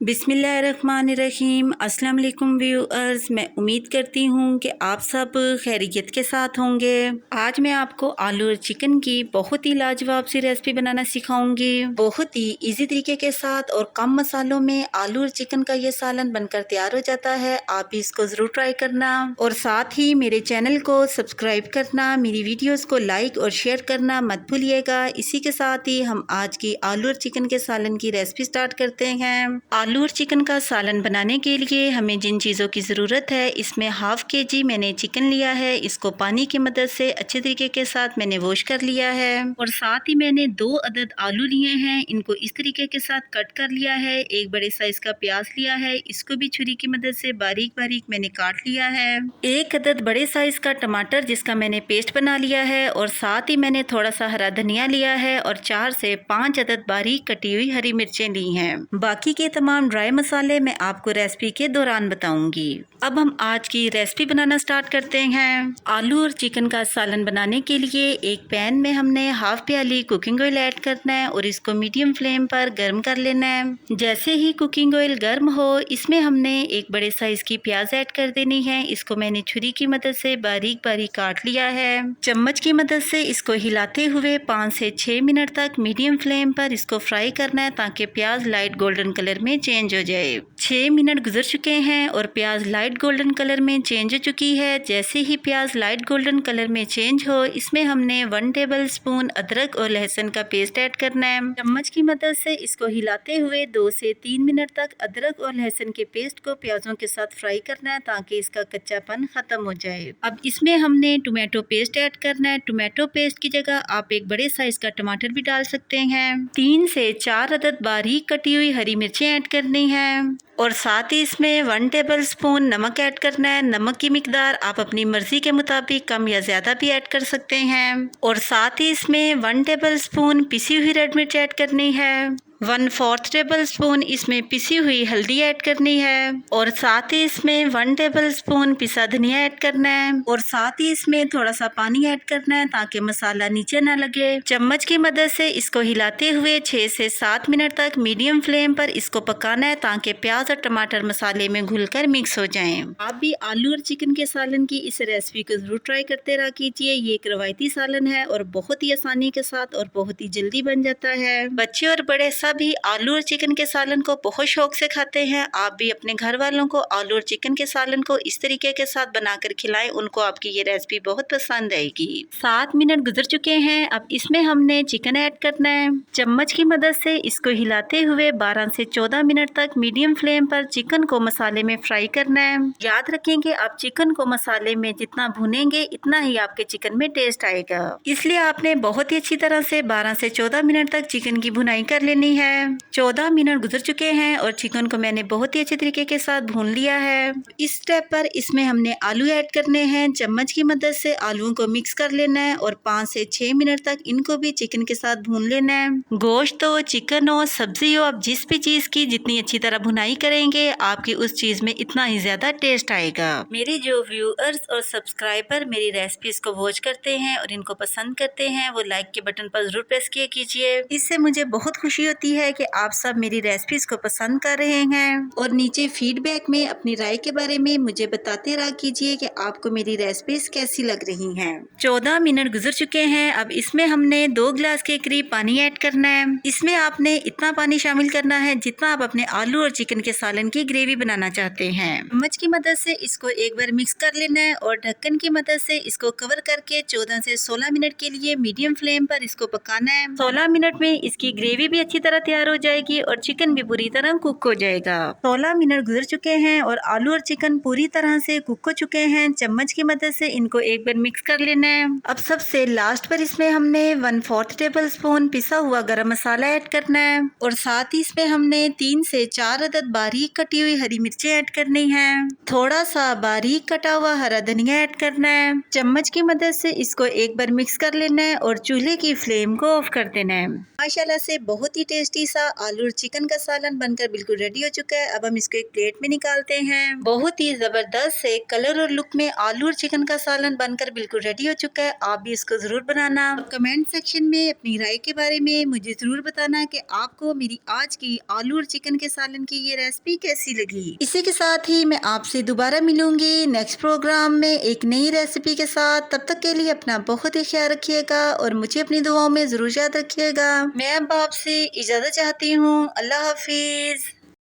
बिस्मिल्लाहिर्रहमानिर्रहीम। अस्सलाम वालेकुम व्यूअर्स, मैं उम्मीद करती हूँ कि आप सब खैरियत के साथ होंगे। आज मैं आपको आलू और चिकन की बहुत ही लाजवाब सी रेसिपी बनाना सिखाऊंगी। बहुत ही इजी तरीके के साथ और कम मसालों में आलू और चिकन का ये सालन बनकर तैयार हो जाता है। आप भी इसको ज़रूर ट्राई करना और साथ ही मेरे चैनल को सब्सक्राइब करना, मेरी वीडियोज़ को लाइक और शेयर करना मत भूलिएगा। इसी के साथ ही हम आज की आलू और चिकन के सालन की रेसिपी स्टार्ट करते हैं। आलू और चिकन का सालन बनाने के लिए हमें जिन चीज़ों की ज़रूरत है, इसमें हाफ केजी मैंने चिकन लिया है। इसको पानी की मदद से अच्छे तरीके के साथ मैंने वॉश कर लिया है और साथ ही मैंने 2 अदद आलू लिए हैं। इनको इस तरीके के साथ कट कर लिया है। एक बड़े साइज का प्याज लिया है, इसको भी छुरी की मदद से बारीक बारीक मैंने काट लिया है। एक अदद बड़े साइज का टमाटर जिसका मैंने पेस्ट बना लिया है और साथ ही मैंने थोड़ा सा हरा धनिया लिया है और 4 से 5 अदद बारीक कटी हुई हरी मिर्चें ली हैं। बाकी के तमाम ड्राई मसाले मैं आपको रेसिपी के दौरान बताऊंगी। अब हम आज की रेसिपी बनाना स्टार्ट करते हैं। आलू और चिकन का सालन बनाने के लिए एक पैन में हमने हाफ प्याली कुकिंग ऑयल ऐड करना है और इसको मीडियम फ्लेम पर गर्म कर लेना है। जैसे ही कुकिंग ऑयल गर्म हो, इसमें हमने एक बड़े साइज की प्याज ऐड कर देनी है। इसको मैंने छुरी की मदद से बारीक बारीक काट लिया है। चम्मच की मदद से इसको हिलाते हुए 5 से 6 मिनट तक मीडियम फ्लेम पर इसको फ्राई करना है ताकि प्याज लाइट गोल्डन कलर में चेंज हो जाए। 6 मिनट गुजर चुके हैं और प्याज लाइट गोल्डन कलर में चेंज हो चुकी है। जैसे ही प्याज लाइट गोल्डन कलर में चेंज हो, इसमें हमने 1 टेबल स्पून अदरक और लहसुन का पेस्ट ऐड करना है। चम्मच की मदद से इसको हिलाते हुए 2 से 3 मिनट तक अदरक और लहसुन के पेस्ट को प्याजों के साथ फ्राई करना है ताकि इसका कच्चापन खत्म हो जाए। अब इसमें हमने टोमेटो पेस्ट ऐड करना है। टोमेटो पेस्ट की जगह आप एक बड़े साइज का टमाटर भी डाल सकते हैं। 3 से 4 अदद बारीक कटी हुई हरी मिर्चें ऐड करनी है और साथ ही इसमें 1 टेबल स्पून नमक ऐड करना है। नमक की मिकदार आप अपनी मर्जी के मुताबिक कम या ज़्यादा भी ऐड कर सकते हैं और साथ ही इसमें 1 टेबल स्पून पिसी हुई रेड मिर्च ऐड करनी है। 1/4 टेबल स्पून इसमें पिसी हुई हल्दी ऐड करनी है और साथ ही इसमें 1 टेबल स्पून पिसा धनिया ऐड करना है और साथ ही इसमें थोड़ा सा पानी ऐड करना है ताकि मसाला नीचे ना लगे। चम्मच की मदद से इसको हिलाते हुए 6 से 7 मिनट तक मीडियम फ्लेम पर इसको पकाना है ताकि प्याज और टमाटर मसाले में घुलकर मिक्स हो जाएं। आप भी आलू और चिकन के सालन की इस रेसिपी को जरूर ट्राई करते रहा कीजिए। ये एक रवायती सालन है और बहुत ही आसानी के साथ और बहुत ही जल्दी बन जाता है। बच्चे और बड़े भी आलू और चिकन के सालन को बहुत शौक से खाते हैं। आप भी अपने घर वालों को आलू और चिकन के सालन को इस तरीके के साथ बनाकर खिलाएं, उनको आपकी ये रेसिपी बहुत पसंद आएगी। 7 मिनट गुजर चुके हैं। अब इसमें हमने चिकन ऐड करना है। चम्मच की मदद से इसको हिलाते हुए 12 से 14 मिनट तक मीडियम फ्लेम पर चिकन को मसाले में फ्राई करना है। याद रखेंगे, आप चिकन को मसाले में जितना भुनेंगे इतना ही आपके चिकन में टेस्ट आएगा, इसलिए आपने बहुत ही अच्छी तरह से 12 से 14 मिनट तक चिकन की भुनाई कर लेनी है। 14 मिनट गुजर चुके हैं और चिकन को मैंने बहुत ही अच्छे तरीके के साथ भून लिया है। इस स्टेप पर इसमें हमने आलू ऐड करने हैं। चम्मच की मदद से आलूओं को मिक्स कर लेना है और 5 से 6 मिनट तक इनको भी चिकन के साथ भून लेना है। गोश्त हो, चिकन हो, सब्जी हो, आप जिस भी चीज की जितनी अच्छी तरह भुनाई करेंगे आपकी उस चीज में इतना ही ज्यादा टेस्ट आएगा। मेरे जो व्यूअर्स और सब्सक्राइबर मेरी रेसिपीज को वॉच करते हैं और इनको पसंद करते हैं, वो लाइक के बटन पर जरूर प्रेस किया कीजिए। इससे मुझे बहुत खुशी होती है कि आप सब मेरी रेसिपीज को पसंद कर रहे हैं और नीचे फीडबैक में अपनी राय के बारे में मुझे बताते रहा कीजिए कि आपको मेरी रेसिपीज कैसी लग रही हैं। 14 मिनट गुजर चुके हैं। अब इसमें हमने 2 गिलास के करीब पानी ऐड करना है। इसमें आपने इतना पानी शामिल करना है जितना आप अपने आलू और चिकन के सालन की ग्रेवी बनाना चाहते हैं। चम्मच की मदद से इसको एक बार मिक्स कर लेना है और ढक्कन की मदद से इसको कवर करके 14 से 16 मिनट के लिए मीडियम फ्लेम पर इसको पकाना है। 16 मिनट में इसकी ग्रेवी भी अच्छी तरह तैयार हो जाएगी और चिकन भी पूरी तरह कुक हो जाएगा। 16 मिनट गुजर चुके हैं और आलू और चिकन पूरी तरह से कुक हो चुके हैं। चम्मच की मदद से इनको एक बार मिक्स कर लेना है। अब सबसे लास्ट पर इसमें हमने 1/4 टेबल स्पून पिसा हुआ गरम मसाला ऐड करना है और साथ ही इसमें हमने 3 से 4 अदद बारीक कटी हुई हरी मिर्चें ऐड करनी है। थोड़ा सा बारीक कटा हुआ हरा धनिया ऐड करना है। चम्मच की मदद से इसको एक बार मिक्स कर लेना है और चूल्हे की फ्लेम को ऑफ कर देना है। माशाल्लाह से बहुत ही टेस्टी टेस्टी सा आलू और चिकन का सालन बनकर बिल्कुल रेडी हो चुका है। अब हम इसको एक प्लेट में निकालते हैं। बहुत ही जबरदस्त से कलर और लुक में आलू और चिकन का सालन बनकर बिल्कुल रेडी हो चुका है। आप भी इसको जरूर बनाना। कमेंट सेक्शन में अपनी राय के बारे में मुझे जरूर बताना कि आपको मेरी आज की आलू और चिकन के सालन की ये रेसिपी कैसी लगी। इसी के साथ ही मैं आपसे दोबारा मिलूंगी नेक्स्ट प्रोग्राम में एक नई रेसिपी के साथ। तब तक के लिए अपना बहुत ही ख्याल रखिएगा और मुझे अपनी दुआओं में जरूर याद रखिएगा। मैं अब आपसे इजाजत चाहती हूँ। अल्लाह हाफिज।